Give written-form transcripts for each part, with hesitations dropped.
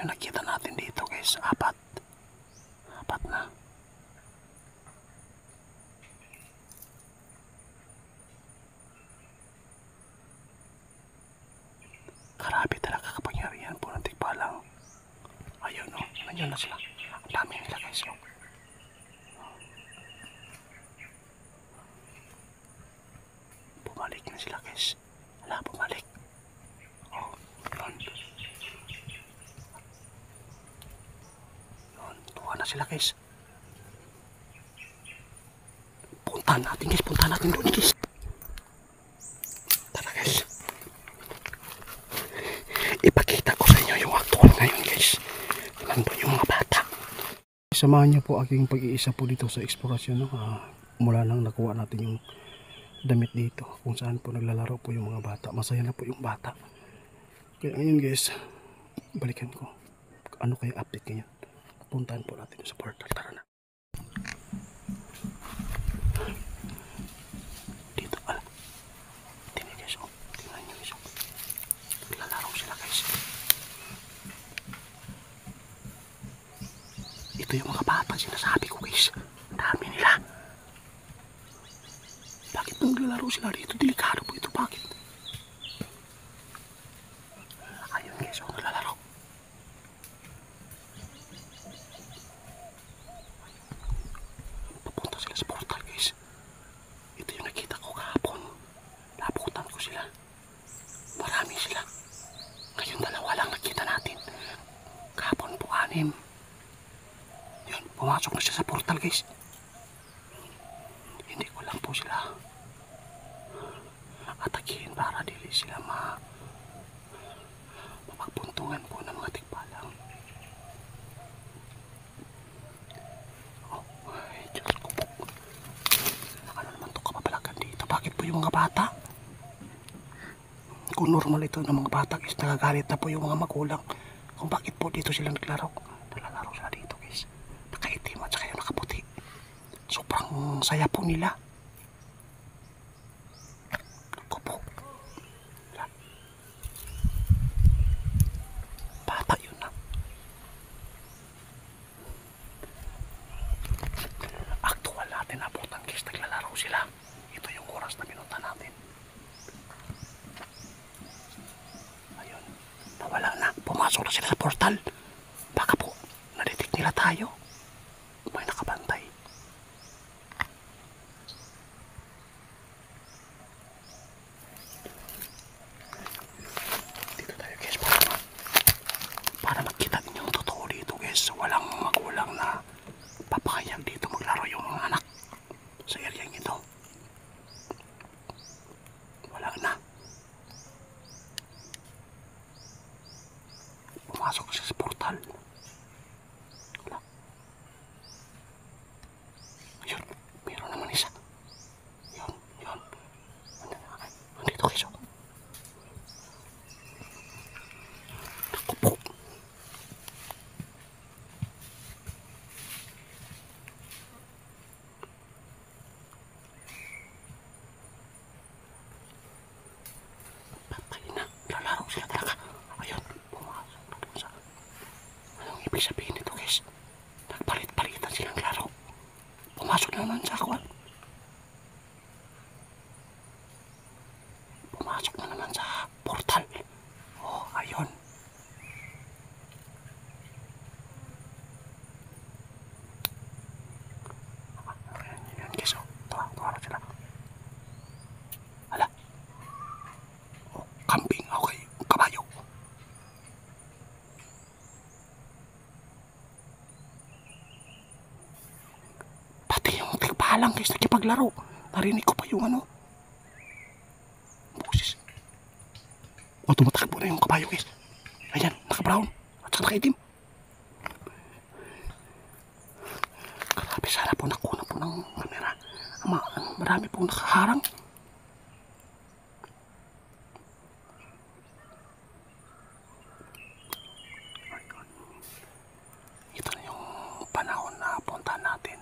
yung nakita natin dito guys, apat na. Grabe talaga kapangyarihan po ng Tikbalang. Ayun o, nandiyan na sila. Ang dami nila guys o. Bumalik na sila guys. Wala, bumalik. O, yun. Yun, tuwa na sila guys. Puntahan natin doon guys. Tara guys. Ipakita ko sa inyo yung actual ngayon guys. Nandun yung mga bata. Samahan niyo po aking pag-iisa po dito sa eksplorasyon. Mula nang nakuha natin yung damit dito. Kung saan po naglalaro po yung mga bata. Masaya na po yung bata. Kaya ngayon guys, balikan ko. Ano kaya update ngayon? Puntahan po natin sa portal. Tara na. Dito pala. Tingnan guys. Tingnan nyo guys. Naglalaro sila guys. Ito yung mga bata sinasabi ko guys. Dami nila. Bakit naglalaro sila dito? Delikado po ito. Bakit? Ayun guys, naglalaro. Papunta sila sa portal guys. Ito yung nakita ko kahapon. Nabutan ko sila. Marami sila. Ngayon dalawa lang nakita natin. Kahapon po 6. Yun, pumasok na siya sa portal guys. Hindi ko lang po sila atakihin para dili sila mapagpuntungan po ng mga Tikbalang. Ay, Diyos ko po. Ano naman ito kapapalagan dito? Bakit po yung mga bata? Kung normal ito ng mga bata guys, nagagalit na po yung mga magulang. Kung bakit po dito sila naglalaro sila dito guys. Nakaitim at saka yung nakaputi. Sobrang saya po nila. Ako po. Bata yun na. Aktual natin abutan guys, naglalaro sila. Ito yung oras na minuta natin. Ayun. Nawala na. Pumasok na sila sa portal. Baka po, na-detect nila tayo. May nakabantay. Dito tayo guys para makita ninyo ang totoo dito guys. Walang magulang na papayag dito maglaro yung mga anak sa area ito. Wala na. Pumasok siya sa portal. Wala. Ayun, meron naman isa. Yun. Nandito guys. Naku po. Patay na. Lalaro sila talaga. Ayun, pumasok na dun sa... Anong ibig sabihin nito guys? Nagpalit-palitan silang laro. Pumasok na naman sa kwan. Pumasok na naman sa portal. Oh, ayun. Ayan guys, tuwa na sila. Hala. Oh, kambing. Okay, kabayo. Pati yung Tikbalang guys, nakipaglaro. Narinig ko pa yung ano. Boses. O, tumatakbo na yung kabayo guys. Ayan, naka-brown. At saka nakaitim. Grabe, sana po nakuna po ng kamera. Marami po nakaharang. Ito na yung panahon na puntahan natin.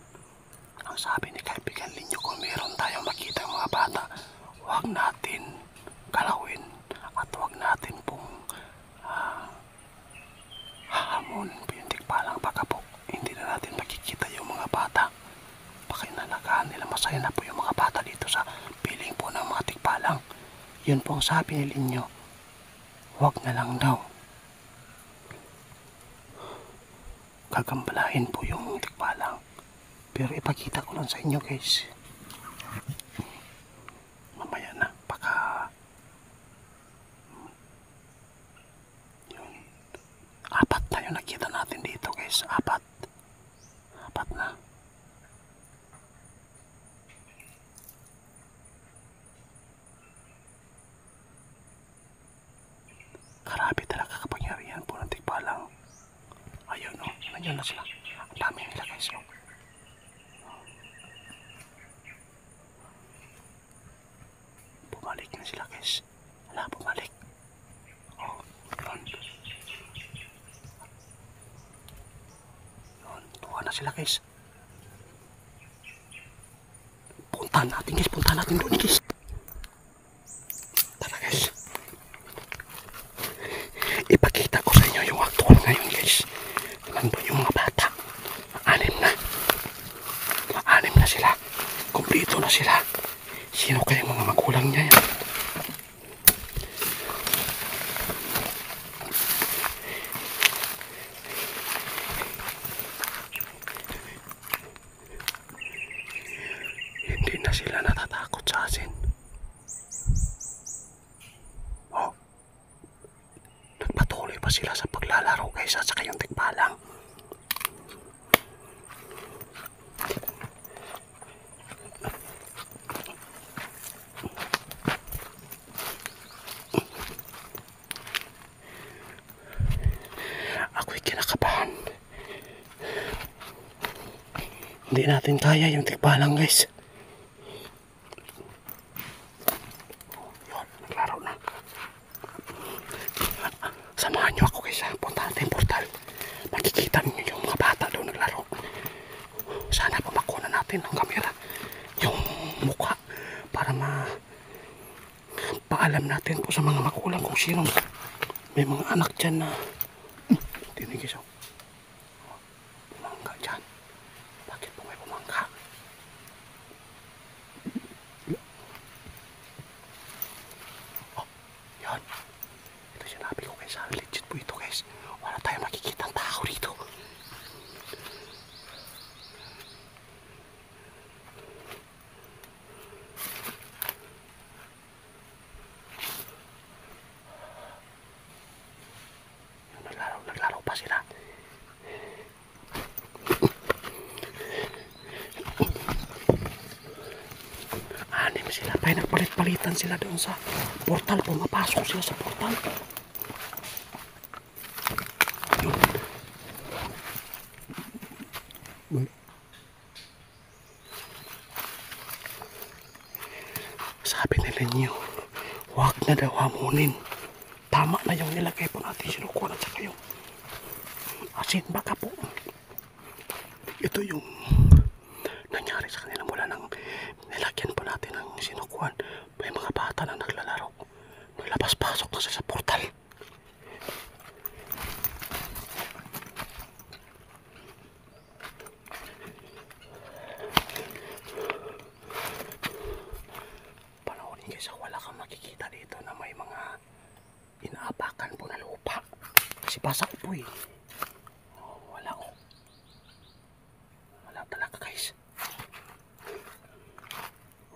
Ang sabi ni kaibigan Linyo, kung meron tayong makita yung mga bata, huwag natin galawin at huwag natin pong Yun po yung tikbalang, baka po hindi na natin makikita yung mga bata. Baka inalagaan nila, masaya na po yung mga bata dito sa piling po ng mga tikbalang. Yun po ang sabi ni Linyo, huwag na lang daw. Gagambalahin po yung tikbalang. Pero ipakita ko lang sa inyo guys. Mamaya na, baka yun. Apat na yung nakita natin dito guys. Apat na. Grabe talaga kapangyarihan po ng tikbalang. Ayun o, nandiyan na sila. Ang dami nila guys o. Bumalik na sila guys. Wala, bumalik. Oh, yun. Yun, tuwa na sila guys. Puntahan natin doon guys. Tara guys. Ipakita ko sa inyo yung aktual ngayon guys. Nandun yung mga bata. Anim na sila. Kumplito na sila. Sino kaya mga magulang niya yan? Hindi na sila natatakot sa asin. Oh, nagpatuloy pa sila sa paglalaro guys at saka yung tikbalang. Ako'y kinakabahan. Hindi natin kaya yung tikbalang guys. Yun, naglaro na. Samahan nyo ako guys ha. Punta natin yung portal. Makikita niyo yung mga bata doon naglaro. Sana pumakuha na natin ng kamera yung mukha para paalam natin po sa mga magulang kung sino may mga anak dyan na tinig guys. Pumangka dyan. Bakit po may pumangka? Oh, yan. Ito sinabi ko guys, legit po ito guys. Wala tayong makikita ang tao rito. Naglaro pa sila. Anim sila. Kaya nagpalit-palitan sila doon sa portal. Pumapasok sila sa portal. Sabi nila niyo, huwag na daw hamunin. Tama na yung nilagay po natin sinukuha at saka yung asin. Baka po ito yung nangyari sa kanila mula nang nilagyan po natin ng sinukuhan. May mga bata na naglalaro. Naglabas-pasok na sa portal. Panahon guys, wala kang makikita dito na may mga inaapakan po na lupa. Kasi basak po eh. Wala oh. Wala talaga guys.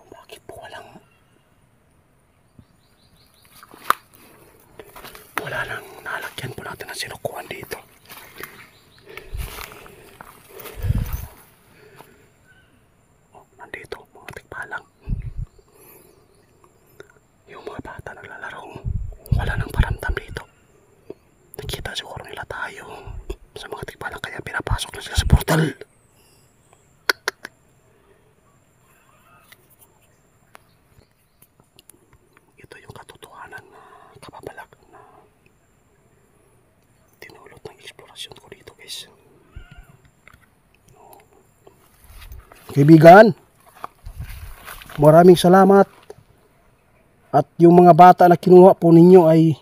Bakit po wala nang nalagyan po natin ng sinukuhan dito. Oh, nandito mga tikbalang. Yung mga bata naglalaro. Wala nang paramdam dito. Nakita siguro nila tayo sa mga tikbalang kaya pinapasok na sila sa portal. Ito yung katotohanan na kapabalag na tinulot ng eksplorasyon ko dito guys. Kaibigan, maraming salamat. At yung mga bata na kinuha po ninyo ay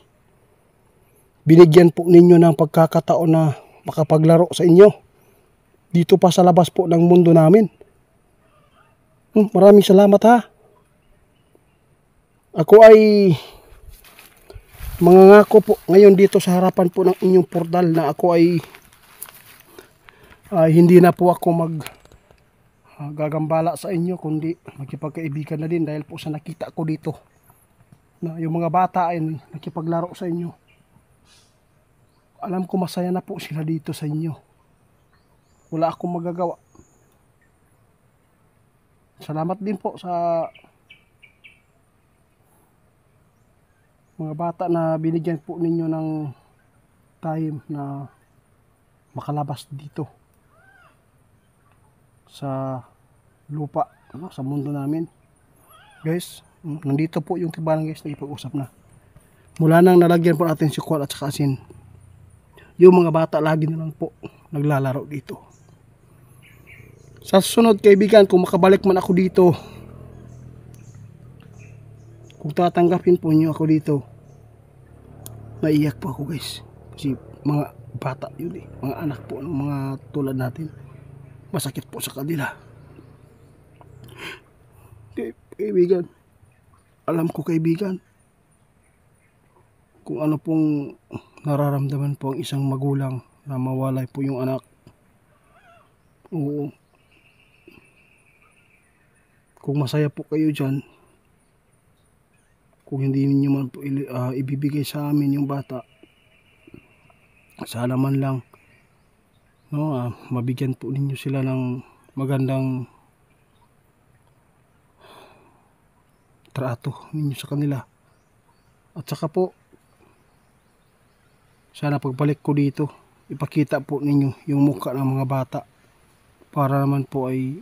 binigyan po ninyo ng pagkakataon na makapaglaro sa inyo. Dito pa sa labas po ng mundo namin. Maraming salamat ha. Ako ay mangangako po ngayon dito sa harapan po ng inyong portal na ako ay hindi na po ako gagambala sa inyo, kundi magkipagkaibigan na din dahil po sa nakita ko dito na yung mga bata ay nakipaglaro sa inyo. Alam ko masaya na po sila dito sa inyo. Wala akong magagawa. Salamat din po sa mga bata na binigyan po ninyo ng time na makalabas dito sa lupa, sa mundo namin. Guys, nandito po yung tibalang guys na ipag-usap na. Mula nang nalagyan po natin si Kuan at saka asin, yung mga bata lagi na lang po naglalaro dito. Sa susunod kaibigan, kung makabalik man ako dito, kung tatanggapin po niyo ako dito, maiyak po ako guys. Kasi mga bata yun mga anak po ng mga tulad natin. Masakit po sa kanila. Kaibigan, alam ko kaibigan, kung ano pong nararamdaman po ang isang magulang na mawalay po yung anak. Oo. Kung masaya po kayo dyan, kung hindi niyo man po ibibigay sa amin yung bata, sana man lang mabigyan po ninyo sila ng magandang trato ninyo sa kanila. At saka po, sana pagbalik ko dito, ipakita po ninyo yung mukha ng mga bata para naman po ay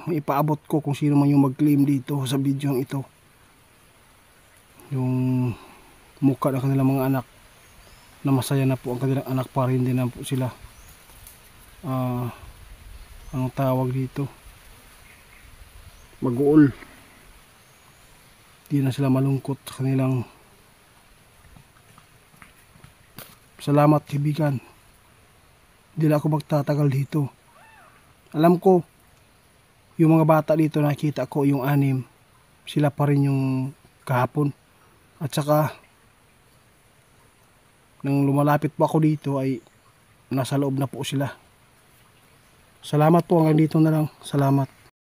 ipaabot ko kung sino man yung mag-claim dito sa video ito, yung mukha ng kanilang mga anak na masaya na po ang kanilang anak para hindi na po sila ang tawag dito mag-uol, hindi na sila malungkot sa kanilang. Salamat kaibigan, hindi na ako magtatagal dito. Alam ko yung mga bata dito, nakita ko yung 6, sila pa rin yung kahapon. At saka nang lumalapit po ako dito ay nasa loob na po sila. Salamat po, hanggang dito na lang. Salamat.